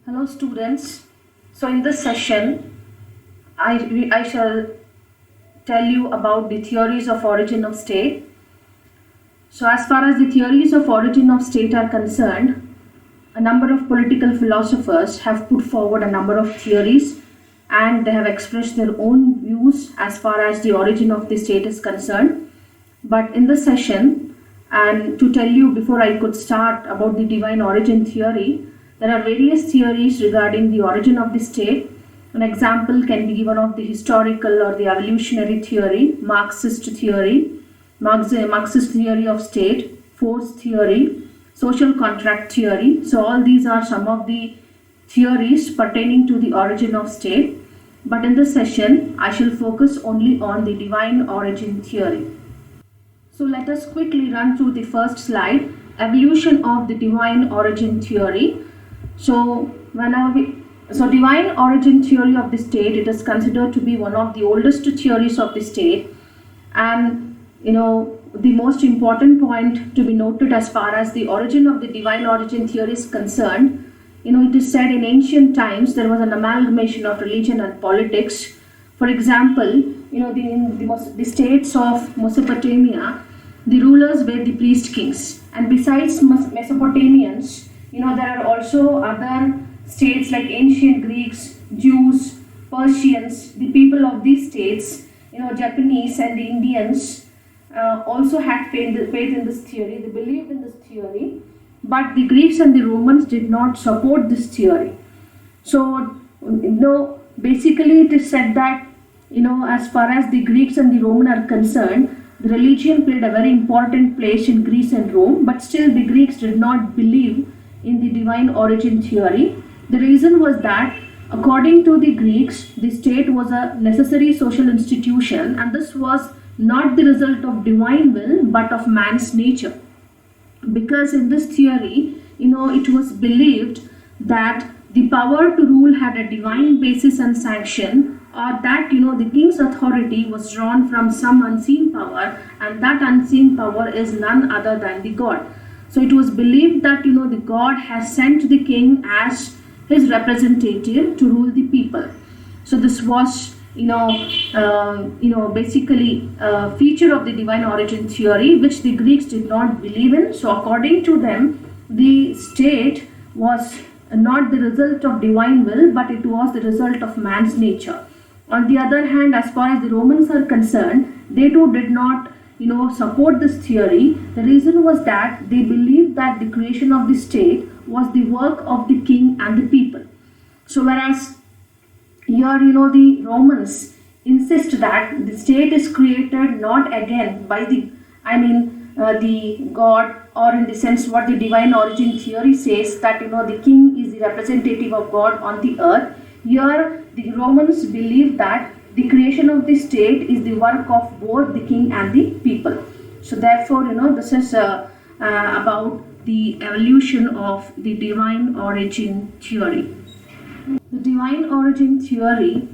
Hello students. So in this session, I shall tell you about the theories of origin of state. So as far as the theories of origin of state are concerned, a number of political philosophers have put forward a number of theories and they have expressed their own views as far as the origin of the state is concerned. But in this session, and to tell you before I could start about the divine origin theory, there are various theories regarding the origin of the state. An example can be given of the historical or the evolutionary theory, Marxist theory, Marxist theory of state, force theory, social contract theory. So all these are some of the theories pertaining to the origin of state. But in this session, I shall focus only on the divine origin theory. So let us quickly run through the first slide, evolution of the divine origin theory. So divine origin theory of the state, it is considered to be one of the oldest theories of the state, and the most important point to be noted as far as the origin of the divine origin theory is concerned, it is said in ancient times there was an amalgamation of religion and politics. For example, the states of Mesopotamia, the rulers were the priest kings, and besides Mesopotamians, there are also other states like ancient Greeks, Jews, Persians. The people of these states, Japanese and the Indians, also had faith in this theory. They believed in this theory, but the Greeks and the Romans did not support this theory. So, basically it is said that, as far as the Greeks and the Romans are concerned, the religion played a very important place in Greece and Rome, but still the Greeks did not believe in the divine origin theory. The reason was that, according to the Greeks, the state was a necessary social institution, and this was not the result of divine will but of man's nature. Because in this theory, it was believed that the power to rule had a divine basis and sanction, or that the king's authority was drawn from some unseen power, and that unseen power is none other than the God. So it was believed that the God has sent the king as his representative to rule the people. So this was basically a feature of the divine origin theory, which the Greeks did not believe in. So according to them, the state was not the result of divine will, but it was the result of man's nature. On the other hand, as far as the Romans are concerned, they too did not support this theory. The reason was that they believed that the creation of the state was the work of the king and the people. So whereas here, the Romans insist that the state is created not again by the God, or in the sense what the divine origin theory says, that the king is the representative of God on the earth. Here the Romans believe that the creation of the state is the work of both the king and the people. So therefore, this is about the evolution of the divine origin theory. The divine origin theory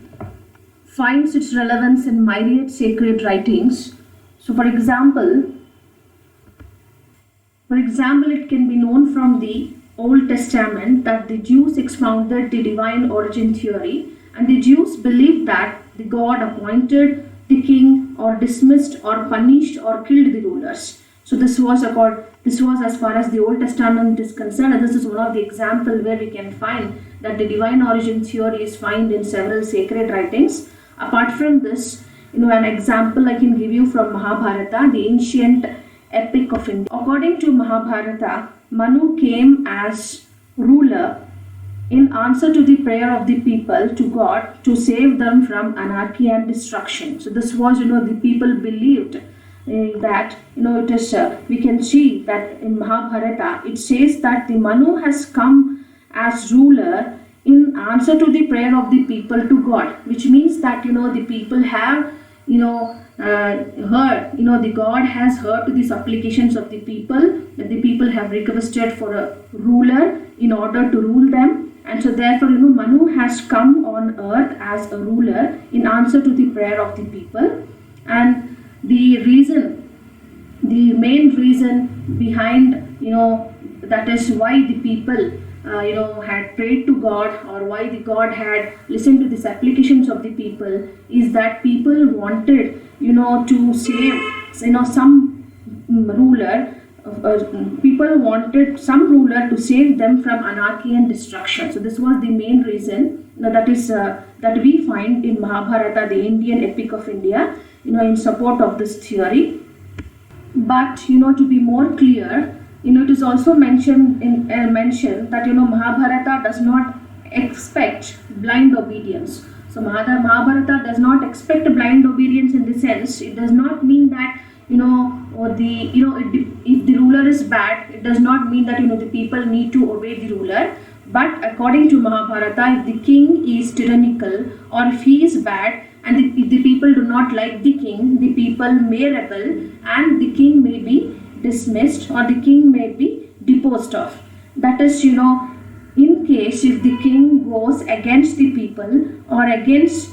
finds its relevance in myriad sacred writings. So for example, it can be known from the Old Testament that the Jews expounded the divine origin theory, and the Jews believed that the God appointed the king, or dismissed or punished or killed the rulers. So this was as far as the Old Testament is concerned, and this is one of the examples where we can find that the divine origin theory is found in several sacred writings. Apart from this, an example I can give you from Mahabharata, the ancient epic of India. According to Mahabharata, Manu came as ruler in answer to the prayer of the people to God to save them from anarchy and destruction. So this was, the people believed that, it is, we can see that in Mahabharata, it says that the Manu has come as ruler in answer to the prayer of the people to God, which means that, the people have, heard, the God has heard to the supplications of the people, that the people have requested for a ruler in order to rule them. And so therefore, Manu has come on earth as a ruler in answer to the prayer of the people. And the main reason behind, that is why the people had prayed to God, or why the God had listened to the supplications of the people, is that people wanted, to save, some ruler. People wanted some ruler to save them from anarchy and destruction. So this was the main reason, that we find in Mahabharata, the Indian epic of India, in support of this theory. But to be more clear, it is also mentioned that Mahabharata does not expect blind obedience. So Mahabharata does not expect blind obedience in the sense, it does not mean that if the ruler is bad, it does not mean that the people need to obey the ruler. But according to Mahabharata, if the king is tyrannical, or if he is bad, and if the people do not like the king, the people may rebel, and the king may be dismissed, or the king may be deposed of. That is, in case if the king goes against the people, or against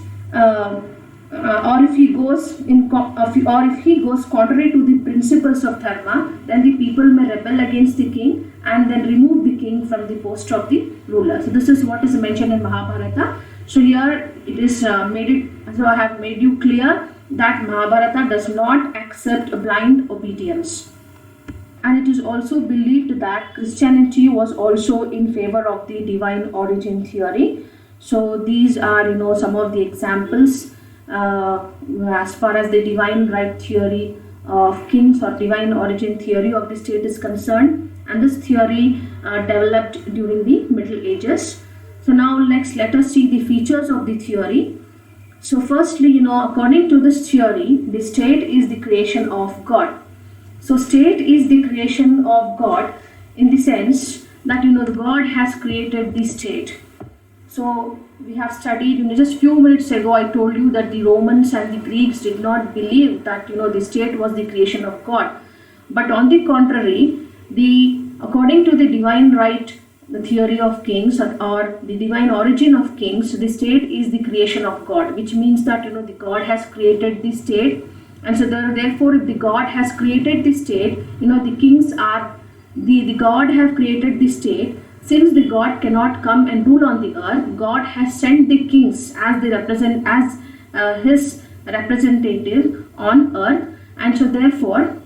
or if he goes contrary to the principles of dharma, then the people may rebel against the king and then remove the king from the post of the ruler. So this is what is mentioned in Mahabharata. So here it is so I have made you clear that Mahabharata does not accept blind obedience. And it is also believed that Christianity was also in favor of the divine origin theory. So these are some of the examples as far as the divine right theory of kings, or divine origin theory of the state is concerned. And this theory developed during the Middle Ages. So now let us see the features of the theory. So firstly, according to this theory, the state is the creation of God. So state is the creation of God in the sense that God has created the state. So we have studied, just few minutes ago I told you that the Romans and the Greeks did not believe that the state was the creation of God. But on the contrary, according to the divine right, the theory of kings, or the divine origin of kings, the state is the creation of God, which means that the God has created the state. And so therefore, if the God has created the state, the kings are the God have created the state. Since the God cannot come and rule on the earth, God has sent the kings as his representative on earth. And so therefore,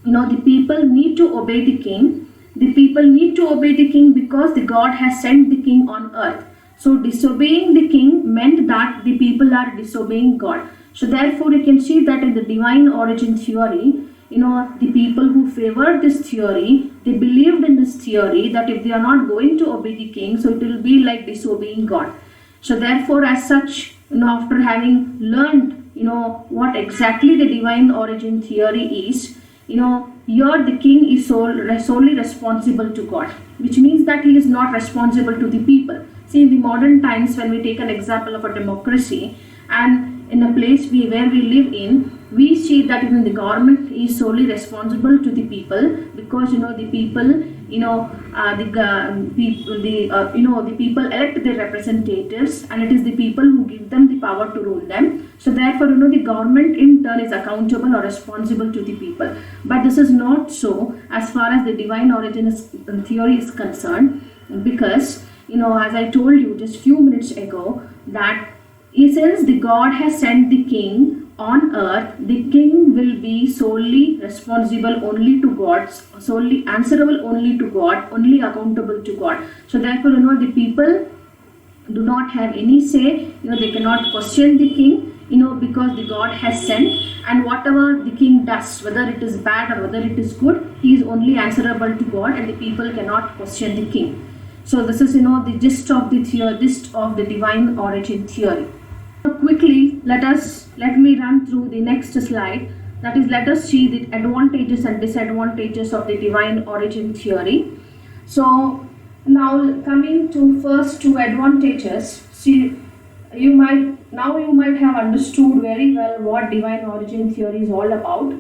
the people need to obey the king. The people need to obey the king because the God has sent the king on earth. So disobeying the king meant that the people are disobeying God. So therefore, you can see that in the divine origin theory, the people who favored this theory, they believed in this theory that if they are not going to obey the king, so it will be like disobeying God. So therefore, as such, after having learned, what exactly the divine origin theory is, here the king is solely responsible to God, which means that he is not responsible to the people. See, in the modern times, when we take an example of a democracy, and in a place where we live in, we see that even the government is solely responsible to the people, because the people the people elect their representatives, and it is the people who give them the power to rule them. So therefore, the government in turn is accountable or responsible to the people. But this is not so as far as the divine origin theory is concerned, because as I told you just few minutes ago, that since the God has sent the king on earth, the king will be solely responsible only to God, solely answerable only to God, only accountable to God. So therefore, the people do not have any say, they cannot question the king, because the God has sent, and whatever the king does, whether it is bad or whether it is good, he is only answerable to God, and the people cannot question the king. So this is, the gist of the divine origin theory. Quickly, let me run through the next slide. That is, let us see the advantages and disadvantages of the divine origin theory. So now coming to first two advantages. See, you might have understood very well what divine origin theory is all about.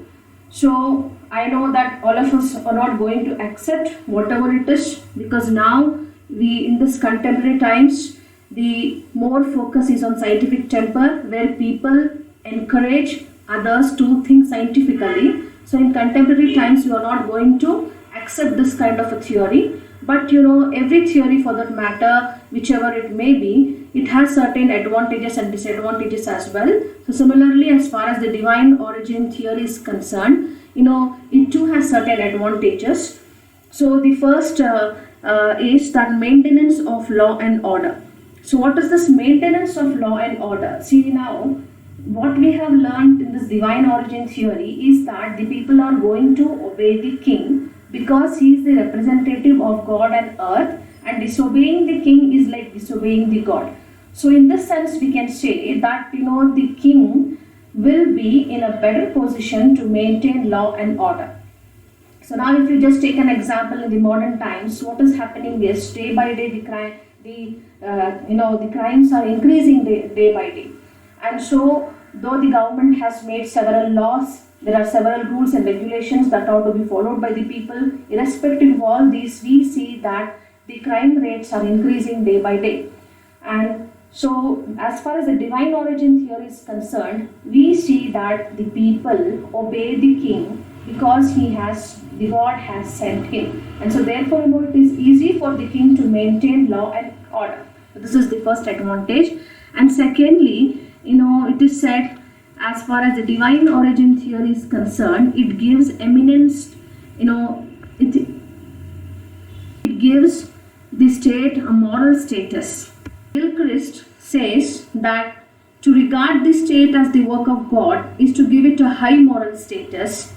So I know that all of us are not going to accept whatever it is, because now in this contemporary times, the more focus is on scientific temper, where people encourage others to think scientifically. So in contemporary times, we are not going to accept this kind of a theory. But every theory for that matter, whichever it may be, it has certain advantages and disadvantages as well. So similarly, as far as the divine origin theory is concerned, it too has certain advantages. So the first is that maintenance of law and order. So what is this maintenance of law and order? See, now what we have learned in this divine origin theory is that the people are going to obey the king because he is the representative of God and earth, and disobeying the king is like disobeying the God. So in this sense we can say that the king will be in a better position to maintain law and order. So now if you just take an example in the modern times, what is happening is day by day the crimes are increasing day by day. And so though the government has made several laws, there are several rules and regulations that are to be followed by the people. Irrespective of all these, we see that the crime rates are increasing day by day. And so as far as the divine origin theory is concerned, we see that the people obey the king because the God has sent him. And so therefore it is easy for the king to maintain law and order. So this is the first advantage. And secondly, it is said, as far as the divine origin theory is concerned, it gives eminence, it gives the state a moral status. Gilchrist says that to regard the state as the work of God is to give it a high moral status,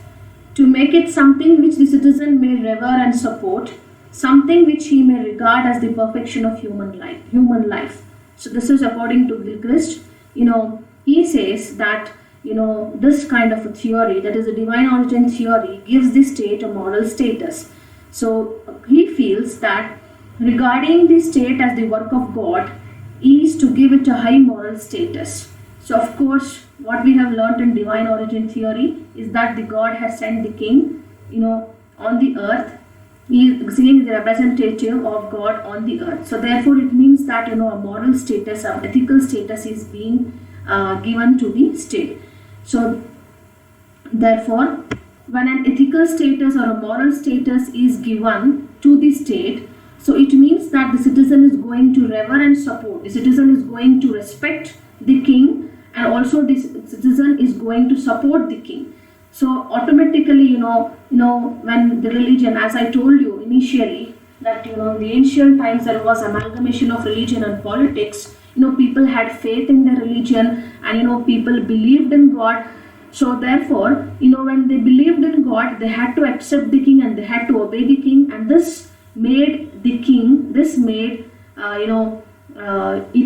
to make it something which the citizen may revere and support, something which he may regard as the perfection of human life. So this is according to Gilchrist. He says that this kind of a theory, that is a divine origin theory, gives the state a moral status. So he feels that regarding the state as the work of God is to give it a high moral status. So of course what we have learnt in divine origin theory is that the God has sent the king on the earth. He is the representative of God on the earth. So therefore it means that a moral status, an ethical status is being given to the state. So therefore when an ethical status or a moral status is given to the state, so it means that the citizen is going to revere and support, the citizen is going to respect the king, and also the citizen is going to support the king. So automatically when the religion, as I told you initially, that in the ancient times there was amalgamation of religion and politics. People had faith in their religion, and people believed in God. So therefore when they believed in God, they had to accept the king and they had to obey the king, and this made it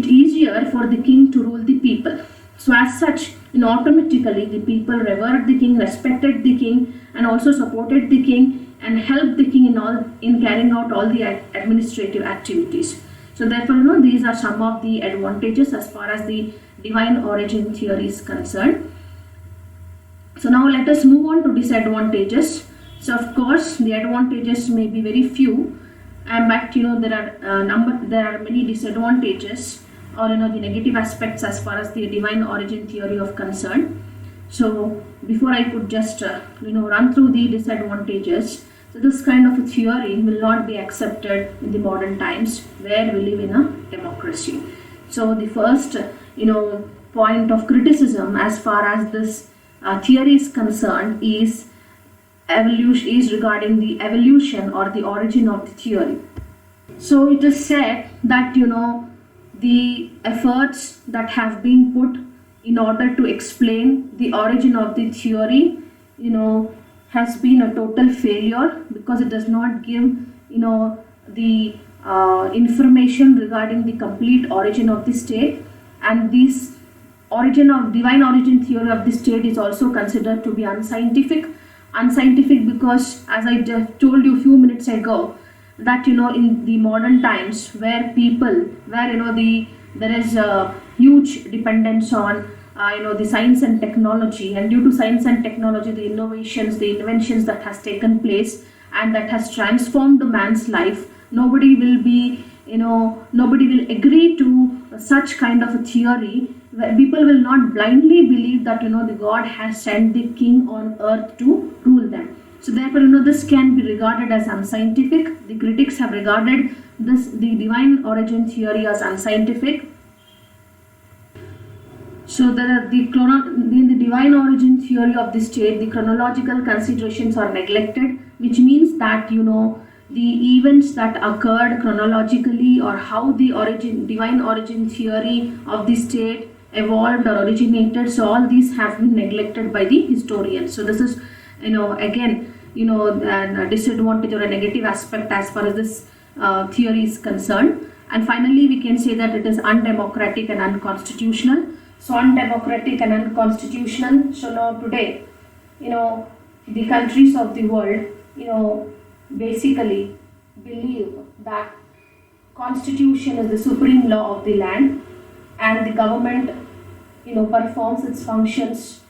easier for the king to rule the people. So as such, automatically the people revered the king, respected the king, and also supported the king and helped the king in carrying out all the administrative activities. So therefore these are some of the advantages as far as the divine origin theory is concerned. So now let us move on to disadvantages. So of course the advantages may be very few, but there are many disadvantages, or the negative aspects as far as the divine origin theory of concerned. So before I could just run through the disadvantages, so this kind of a theory will not be accepted in the modern times where we live in a democracy. So the first point of criticism as far as this theory is concerned is regarding the evolution or the origin of the theory. So it is said that the efforts that have been put in order to explain the origin of the theory has been a total failure, because it does not give the information regarding the complete origin of the state. And this divine origin theory of the state is also considered to be unscientific because, as I just told you a few minutes ago, that in the modern times where there is a huge dependence on the science and technology, and due to science and technology, the inventions that has taken place and that has transformed man's life, nobody will agree to such kind of a theory, where people will not blindly believe that the God has sent the king on earth to rule them. So therefore, this can be regarded as unscientific. The critics have regarded the divine origin theory as unscientific. So in the divine origin theory of the state, the chronological considerations are neglected, which means that the events that occurred chronologically, or how the divine origin theory of the state evolved or originated. So all these have been neglected by the historians. So this is again a disadvantage or a negative aspect as far as this theory is concerned. And finally, we can say that it is undemocratic and unconstitutional. So undemocratic and unconstitutional. So now today, the countries of the world, basically believe that constitution is the supreme law of the land, and the government, performs its functions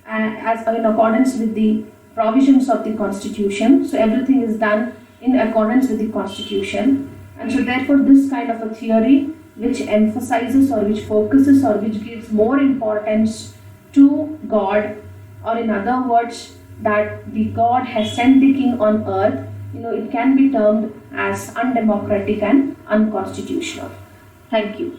as in accordance with the provisions of the constitution. So everything is done in accordance with the constitution, and so therefore this kind of a theory which emphasizes or which focuses or which gives more importance to God, or in other words, that the God has sent the king on earth, it can be termed as undemocratic and unconstitutional. Thank you.